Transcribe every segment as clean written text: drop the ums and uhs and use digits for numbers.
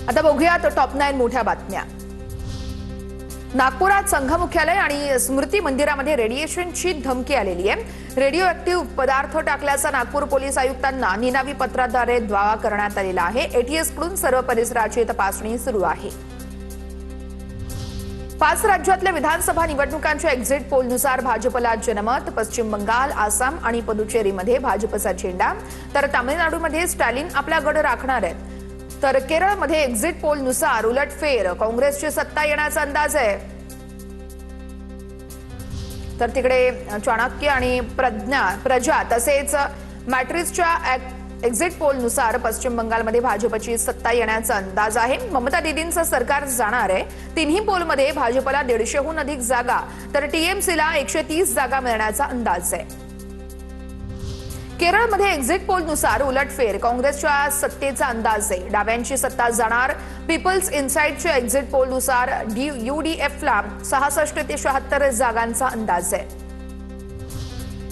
आता बघूयात टॉप 9 मोठ्या बातम्या। नागपुरात संघ मुख्यालय आणि स्मृती मंदिरामध्ये रेडिएशनची धमकी आलेली आहे। रेडिओ ऍक्टिव्ह पदार्थ टाकल्याचा नागपूर पोलीस आयुक्तांना निनावी पत्राद्वारे दावा करण्यात आलेला आहे। एटीएस कडून सर्व परिसराची तपासणी सुरू आहे। 5 राज्यातल्या विधानसभा निवडणुकांच्या एक्झिट पोलनुसार भाजपला जनमत, पश्चिम बंगाल, आसाम आणि पुदुचेरीमध्ये भाजपचा झेंडा, तर तामिळनाडूमध्ये स्टॅलिन आपला गड राखणार आहेत। तर केरळमध्ये एक्झिट पोलनुसार उलटफेर, काँग्रेसची सत्ता येण्याचा अंदाज आहे। तर तिकडे चाणक्य आणि प्रजा तसेच मॅट्रिक्सच्या एक्झिट पोलनुसार पश्चिम बंगालमध्ये भाजपची सत्ता येण्याचा अंदाज आहे। ममता दीदींचं सरकार जाणार आहे। तिन्ही पोलमध्ये भाजपला 150हून अधिक जागा तर टीएमसीला 130 जागा मिळण्याचा अंदाज आहे। केरळमध्ये एक्झिट पोलनुसार उलटफेर, काँग्रेसच्या सत्तेचा अंदाज आहे। डाव्यांची सत्ता जाणार। पीपल्स इनसाइडच्या एक्झिट पोलनुसार यूडीएफला 66 ते 76 जागांचा अंदाज आहे।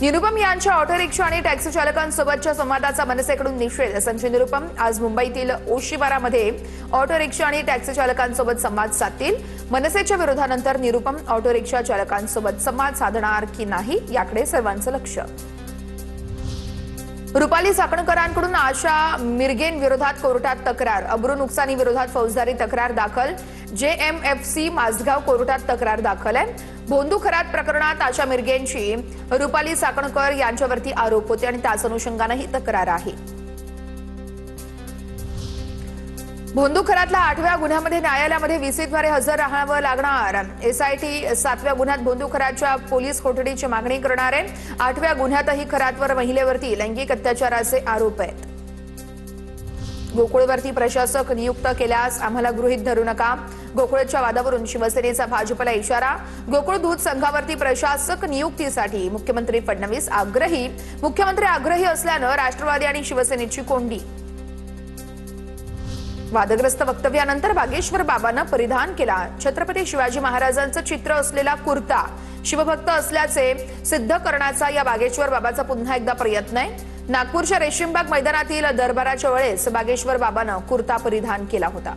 निरुपम यांच्या ऑटो रिक्षा आणि टॅक्सी चालकांसोबतच्या संवादाचा मनसेकडून निषेध। संजय निरुपम आज मुंबईतील ओशिवारामध्ये ऑटो रिक्षा आणि टॅक्सी चालकांसोबत संवाद साधतील। मनसेच्या विरोधानंतर निरुपम ऑटो रिक्षा चालकांसोबत संवाद साधणार की नाही याकडे सर्वांचं लक्ष। रुपाली चाकणकरांकडून आशा मिरगेंविरोधात कोर्टात तक्रार। अब्रू नुकसानी विरोधात फौजदारी तक्रार दाखल। जेएमएफसी माझगाव कोर्टात तक्रार दाखल आहे। भोंदू खरात प्रकरणात आशा मिरगेंची रुपाली चाकणकर यांच्यावरती आरोप होते आणि त्याच अनुषंगाने ही तक्रार आहे। भोंदू खरातल्या 8व्या गुन्ह्यामध्ये न्यायालयामध्ये व्हीसीद्वारे हजर राहावं लागणार। एसआयटी 7व्या गुन्ह्यात भोंदू खरातच्या पोलीस कोठडीची मागणी करणार आहे। 8व्या गुन्ह्यातही खरातवर महिलेवरती लैंगिक अत्याचाराचे आरोप आहेत। गोकुळवरती प्रशासक नियुक्त केल्यास आम्हाला गृहीत धरू नका। गोकुळच्या वादावरून शिवसेनेचा भाजपला इशारा। गोकुळ दूध संघावरती प्रशासक नियुक्तीसाठी मुख्यमंत्री फडणवीस आग्रही। मुख्यमंत्री आग्रही असल्यानं राष्ट्रवादी आणि शिवसेनेची कोंडी। वादग्रस्त वक्तव्यानंतर बागेश्वर बाबांना परिधान केला छत्रपती शिवाजी महाराजांचं चित्र असलेला कुर्ता। शिवभक्त असल्याचे सिद्ध करण्याचा या बागेश्वर बाबाचा पुन्हा एकदा प्रयत्न आहे। नागपूरच्या रेशीमबाग मैदानातील दरबाराच्या वेळेस बागेश्वर बाबांना कुर्ता परिधान केला होता।